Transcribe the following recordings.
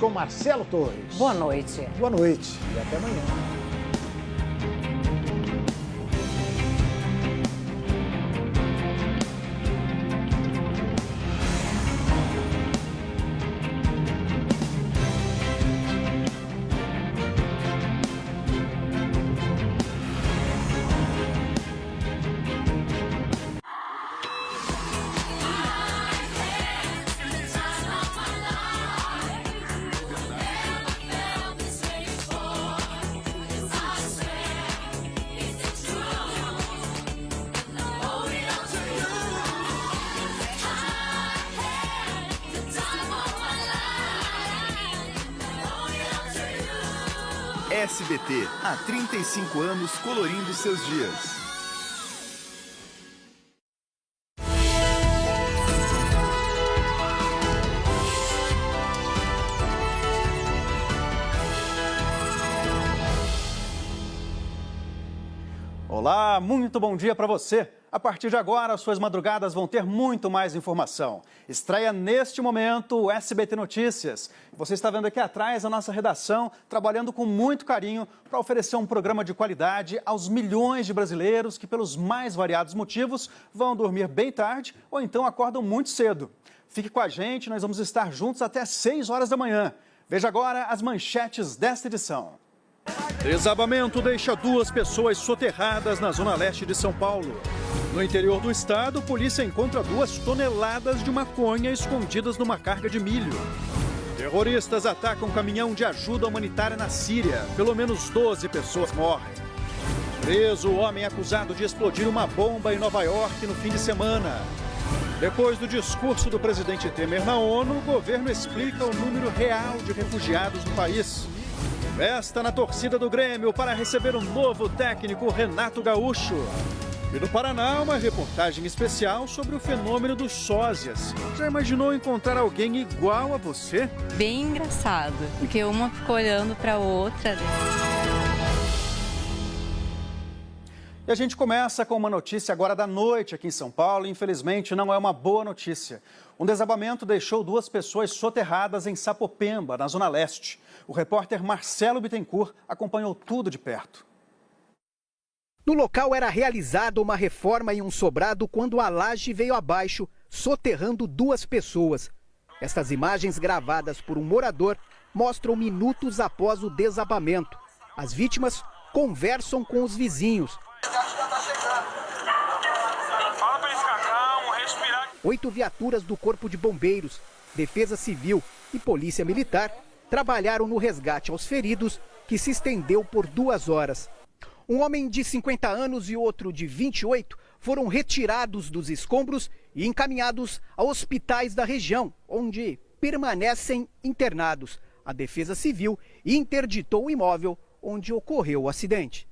com Marcelo Torres. Boa noite. Boa noite e até amanhã. SBT, há 35 anos colorindo seus dias. Olá, muito bom dia para você. A partir de agora, suas madrugadas vão ter muito mais informação. Estreia neste momento o SBT Notícias. Você está vendo aqui atrás a nossa redação, trabalhando com muito carinho para oferecer um programa de qualidade aos milhões de brasileiros que, pelos mais variados motivos, vão dormir bem tarde ou então acordam muito cedo. Fique com a gente, nós vamos estar juntos até 6 horas da manhã. Veja agora as manchetes desta edição. Desabamento deixa 2 pessoas soterradas na zona leste de São Paulo. No interior do estado, polícia encontra 2 toneladas de maconha escondidas numa carga de milho. Terroristas atacam um caminhão de ajuda humanitária na Síria. Pelo menos 12 pessoas morrem. Preso o homem acusado de explodir uma bomba em Nova York no fim de semana. Depois do discurso do presidente Temer na ONU, o governo explica o número real de refugiados no país. Festa na torcida do Grêmio para receber o novo técnico Renato Gaúcho. E no Paraná, uma reportagem especial sobre o fenômeno dos sósias. Já imaginou encontrar alguém igual a você? Bem engraçado, porque uma ficou olhando para a outra. E a gente começa com uma notícia agora da noite aqui em São Paulo. Infelizmente, não é uma boa notícia. Um desabamento deixou 2 pessoas soterradas em Sapopemba, na Zona Leste. O repórter Marcelo Bittencourt acompanhou tudo de perto. No local era realizada uma reforma em um sobrado quando a laje veio abaixo, soterrando 2 pessoas. Estas imagens gravadas por um morador mostram minutos após o desabamento. As vítimas conversam com os vizinhos. 8 viaturas do Corpo de Bombeiros, Defesa Civil e Polícia Militar trabalharam no resgate aos feridos, que se estendeu por 2 horas. Um homem de 50 anos e outro de 28 foram retirados dos escombros e encaminhados a hospitais da região, onde permanecem internados. A Defesa Civil interditou o imóvel onde ocorreu o acidente.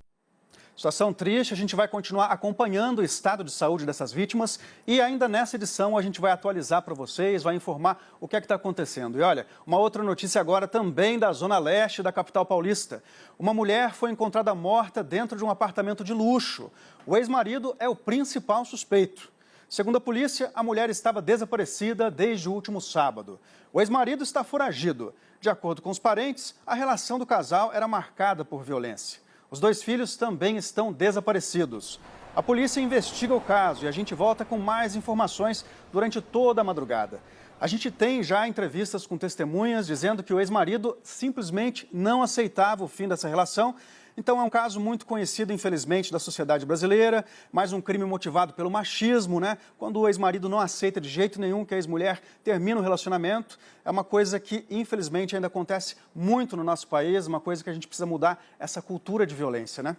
Situação triste, a gente vai continuar acompanhando o estado de saúde dessas vítimas e ainda nessa edição a gente vai atualizar para vocês, vai informar o que é que está acontecendo. E olha, uma outra notícia agora também da Zona Leste da capital paulista. Uma mulher foi encontrada morta dentro de um apartamento de luxo. O ex-marido é o principal suspeito. Segundo a polícia, a mulher estava desaparecida desde o último sábado. O ex-marido está foragido. De acordo com os parentes, a relação do casal era marcada por violência. Os 2 filhos também estão desaparecidos. A polícia investiga o caso e a gente volta com mais informações durante toda a madrugada. A gente tem já entrevistas com testemunhas dizendo que o ex-marido simplesmente não aceitava o fim dessa relação. Então é um caso muito conhecido, infelizmente, da sociedade brasileira, mais um crime motivado pelo machismo, né? Quando o ex-marido não aceita de jeito nenhum que a ex-mulher termine o relacionamento, é uma coisa que, infelizmente, ainda acontece muito no nosso país, uma coisa que a gente precisa mudar, essa cultura de violência, né?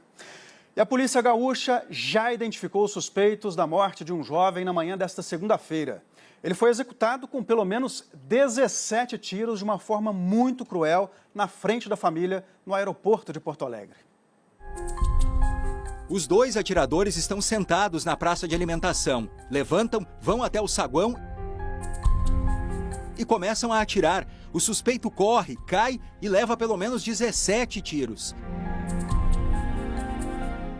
E a polícia gaúcha já identificou os suspeitos da morte de um jovem na manhã desta segunda-feira. Ele foi executado com pelo menos 17 tiros de uma forma muito cruel na frente da família no aeroporto de Porto Alegre. Os 2 atiradores estão sentados na praça de alimentação. Levantam, vão até o saguão e começam a atirar. O suspeito corre, cai e leva pelo menos 17 tiros.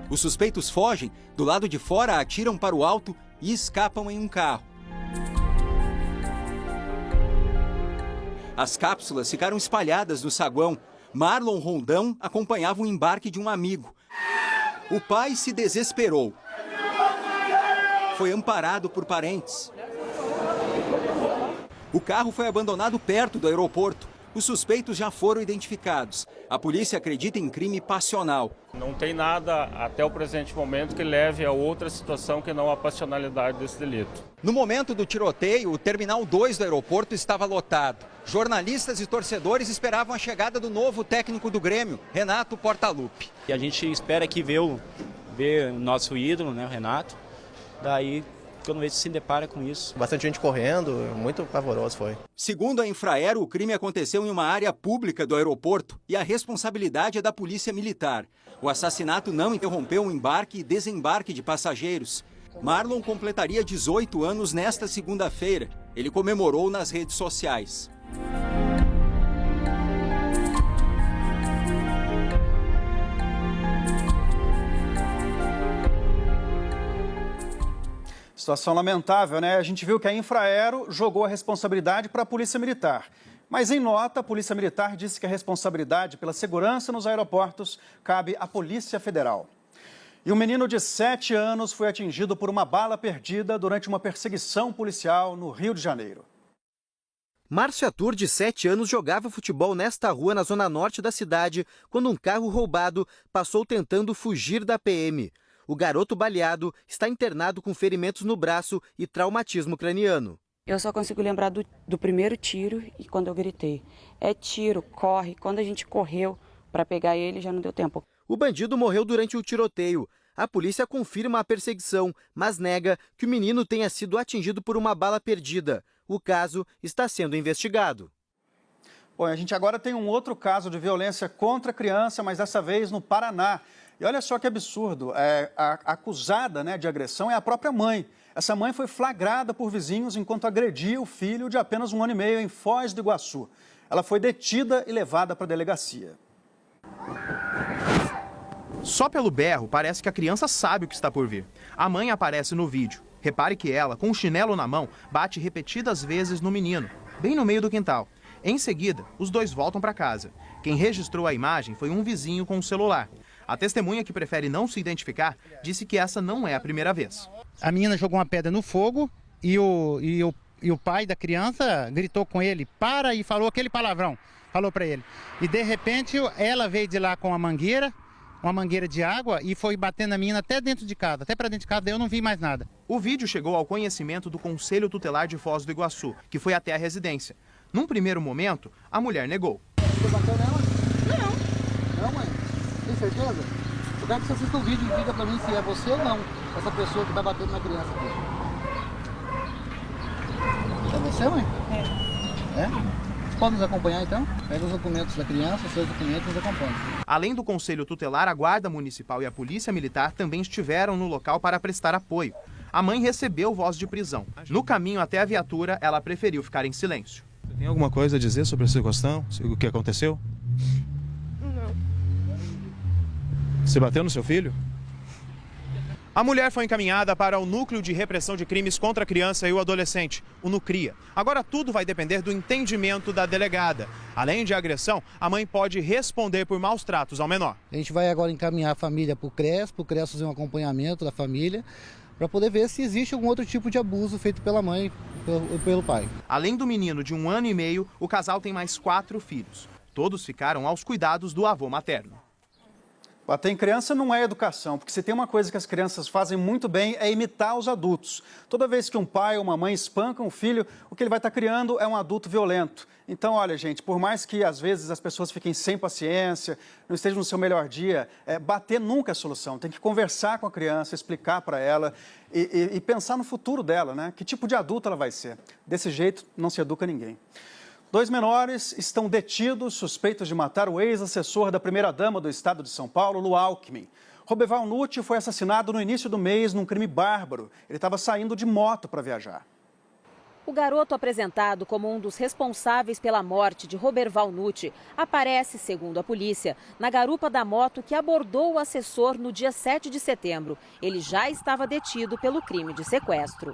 Os suspeitos fogem, do lado de fora atiram para o alto e escapam em um carro. As cápsulas ficaram espalhadas no saguão. Marlon Rondão acompanhava o embarque de um amigo. O pai se desesperou. Foi amparado por parentes. O carro foi abandonado perto do aeroporto. Os suspeitos já foram identificados. A polícia acredita em crime passional. Não tem nada até o presente momento que leve a outra situação que não a passionalidade desse delito. No momento do tiroteio, o Terminal 2 do aeroporto estava lotado. Jornalistas e torcedores esperavam a chegada do novo técnico do Grêmio, Renato Portaluppi. E a gente espera aqui ver o nosso ídolo, né, o Renato. Daí, quando a gente se depara com isso. Bastante gente correndo, muito pavoroso foi. Segundo a Infraero, o crime aconteceu em uma área pública do aeroporto e a responsabilidade é da Polícia Militar. O assassinato não interrompeu o embarque e desembarque de passageiros. Marlon completaria 18 anos nesta segunda-feira. Ele comemorou nas redes sociais. Situação lamentável, né? A gente viu que a Infraero jogou a responsabilidade para a Polícia Militar. Mas em nota, a Polícia Militar disse que a responsabilidade pela segurança nos aeroportos cabe à Polícia Federal. E um menino de 7 anos foi atingido por uma bala perdida durante uma perseguição policial no Rio de Janeiro. Márcio Atur, de 7 anos, jogava futebol nesta rua na zona norte da cidade quando um carro roubado passou tentando fugir da PM. O garoto baleado está internado com ferimentos no braço e traumatismo craniano. Eu só consigo lembrar do primeiro tiro e quando eu gritei. É tiro, corre. Quando a gente correu para pegar ele, já não deu tempo. O bandido morreu durante o tiroteio. A polícia confirma a perseguição, mas nega que o menino tenha sido atingido por uma bala perdida. O caso está sendo investigado. Bom, a gente agora tem um outro caso de violência contra a criança, mas dessa vez no Paraná. E olha só que absurdo, a acusada, né, de agressão é a própria mãe. Essa mãe foi flagrada por vizinhos enquanto agredia o filho de apenas 1 ano e meio em Foz do Iguaçu. Ela foi detida e levada para a delegacia. Só pelo berro, parece que a criança sabe o que está por vir. A mãe aparece no vídeo. Repare que ela, com o chinelo na mão, bate repetidas vezes no menino, bem no meio do quintal. Em seguida, os dois voltam para casa. Quem registrou a imagem foi um vizinho com o celular. A testemunha, que prefere não se identificar, disse que essa não é a primeira vez. A menina jogou uma pedra no fogo e o pai da criança gritou com ele, para, e falou aquele palavrão, falou para ele. E de repente ela veio de lá com uma mangueira de água e foi batendo a menina até dentro de casa, até para dentro de casa, daí eu não vi mais nada. O vídeo chegou ao conhecimento do Conselho Tutelar de Foz do Iguaçu, que foi até a residência. Num primeiro momento, a mulher negou. Você bateu nela? Não. Não, mãe? Tem certeza? Eu quero que você assista o vídeo e diga pra mim se é você ou não, essa pessoa que tá batendo na criança aqui. É você, mãe? É. Vocês podem nos acompanhar então? Pega os documentos da criança, os seus documentos e nos acompanha. Além do Conselho Tutelar, a Guarda Municipal e a Polícia Militar também estiveram no local para prestar apoio. A mãe recebeu voz de prisão. No caminho até a viatura, ela preferiu ficar em silêncio. Tem alguma coisa a dizer sobre essa questão? O que aconteceu? Não. Você bateu no seu filho? A mulher foi encaminhada para o Núcleo de Repressão de Crimes contra a Criança e o Adolescente, o NUCRIA. Agora tudo vai depender do entendimento da delegada. Além de agressão, a mãe pode responder por maus tratos ao menor. A gente vai agora encaminhar a família para o CRES fazer um acompanhamento da família, para poder ver se existe algum outro tipo de abuso feito pela mãe ou pelo pai. Além do menino de 1 ano e meio, o casal tem mais 4 filhos. Todos ficaram aos cuidados do avô materno. Bater em criança não é educação, porque se tem uma coisa que as crianças fazem muito bem é imitar os adultos. Toda vez que um pai ou uma mãe espancam um filho, o que ele vai estar criando é um adulto violento. Então, olha, gente, por mais que às vezes as pessoas fiquem sem paciência, não estejam no seu melhor dia, bater nunca é a solução. Tem que conversar com a criança, explicar para ela e pensar no futuro dela, né? Que tipo de adulto ela vai ser. Desse jeito, não se educa ninguém. 2 menores estão detidos, suspeitos de matar o ex-assessor da primeira-dama do estado de São Paulo, Lu Alckmin. Roberval Nutti foi assassinado no início do mês num crime bárbaro. Ele estava saindo de moto para viajar. O garoto apresentado como um dos responsáveis pela morte de Roberval Nutti aparece, segundo a polícia, na garupa da moto que abordou o assessor no dia 7 de setembro. Ele já estava detido pelo crime de sequestro.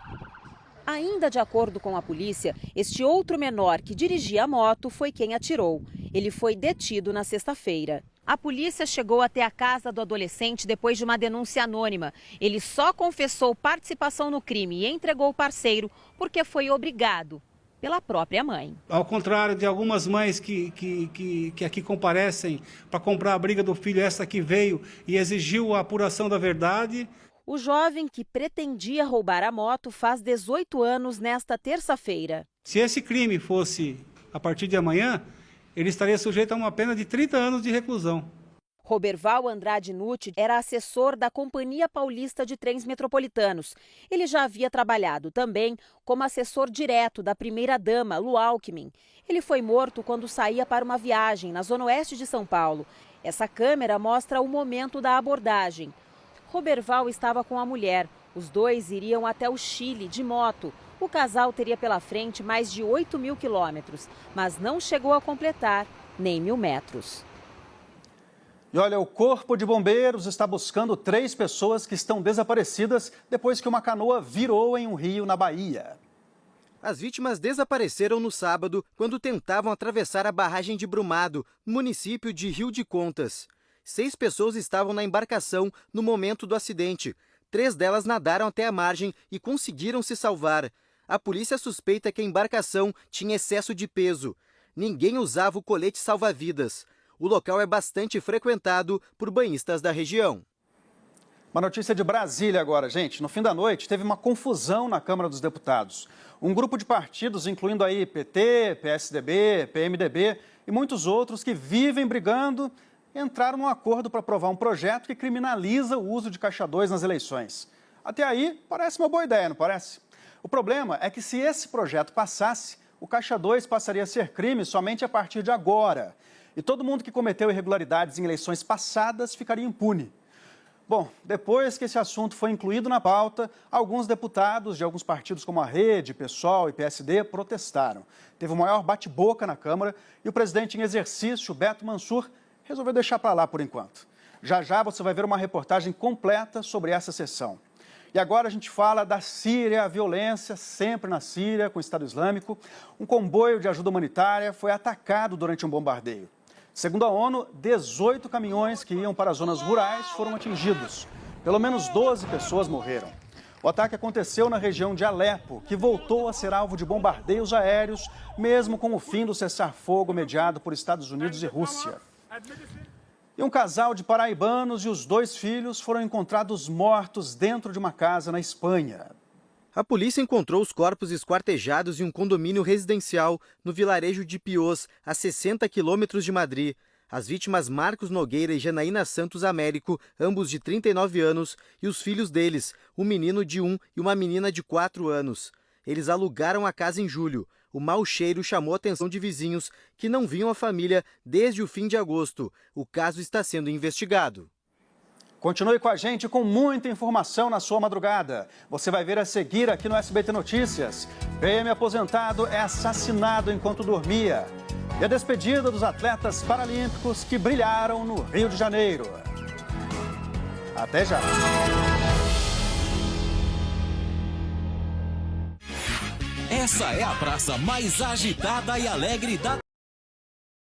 Ainda de acordo com a polícia, este outro menor que dirigia a moto foi quem atirou. Ele foi detido na sexta-feira. A polícia chegou até a casa do adolescente depois de uma denúncia anônima. Ele só confessou participação no crime e entregou o parceiro porque foi obrigado pela própria mãe. Ao contrário de algumas mães que aqui comparecem para comprar a briga do filho, essa que veio e exigiu a apuração da verdade. O jovem que pretendia roubar a moto faz 18 anos nesta terça-feira. Se esse crime fosse a partir de amanhã, ele estaria sujeito a uma pena de 30 anos de reclusão. Roberval Andrade Nutti era assessor da Companhia Paulista de Trens Metropolitanos. Ele já havia trabalhado também como assessor direto da primeira-dama, Lu Alckmin. Ele foi morto quando saía para uma viagem na zona oeste de São Paulo. Essa câmera mostra o momento da abordagem. Roberval estava com a mulher. Os dois iriam até o Chile de moto. O casal teria pela frente mais de 8.000 quilômetros, mas não chegou a completar nem 1.000 metros. E olha, o Corpo de Bombeiros está buscando 3 pessoas que estão desaparecidas depois que uma canoa virou em um rio na Bahia. As vítimas desapareceram no sábado quando tentavam atravessar a barragem de Brumado, no município de Rio de Contas. 6 pessoas estavam na embarcação no momento do acidente. 3 delas nadaram até a margem e conseguiram se salvar. A polícia suspeita que a embarcação tinha excesso de peso. Ninguém usava o colete salva-vidas. O local é bastante frequentado por banhistas da região. Uma notícia de Brasília agora, gente. No fim da noite, teve uma confusão na Câmara dos Deputados. Um grupo de partidos, incluindo aí PT, PSDB, PMDB e muitos outros que vivem brigando, entraram num acordo para aprovar um projeto que criminaliza o uso de caixa 2 nas eleições. Até aí, parece uma boa ideia, não parece? O problema é que se esse projeto passasse, o caixa 2 passaria a ser crime somente a partir de agora. E todo mundo que cometeu irregularidades em eleições passadas ficaria impune. Bom, depois que esse assunto foi incluído na pauta, alguns deputados de alguns partidos como a Rede, PSOL e PSD protestaram. Teve o maior bate-boca na Câmara e o presidente em exercício, Beto Mansur, resolveu deixar para lá por enquanto. Já já você vai ver uma reportagem completa sobre essa sessão. E agora a gente fala da Síria, a violência sempre na Síria com o Estado Islâmico. Um comboio de ajuda humanitária foi atacado durante um bombardeio. Segundo a ONU, 18 caminhões que iam para as zonas rurais foram atingidos. Pelo menos 12 pessoas morreram. O ataque aconteceu na região de Alepo, que voltou a ser alvo de bombardeios aéreos, mesmo com o fim do cessar-fogo mediado por Estados Unidos e Rússia. E um casal de paraibanos e os 2 filhos foram encontrados mortos dentro de uma casa na Espanha. A polícia encontrou os corpos esquartejados em um condomínio residencial no vilarejo de Piós, a 60 quilômetros de Madrid. As vítimas Marcos Nogueira e Janaína Santos Américo, ambos de 39 anos, e os filhos deles, um menino de 1 e uma menina de 4 anos. Eles alugaram a casa em julho. O mau cheiro chamou a atenção de vizinhos que não viam a família desde o fim de agosto. O caso está sendo investigado. Continue com a gente com muita informação na sua madrugada. Você vai ver a seguir aqui no SBT Notícias. PM aposentado é assassinado enquanto dormia. E a despedida dos atletas paralímpicos que brilharam no Rio de Janeiro. Até já. Essa é a praça mais agitada e alegre da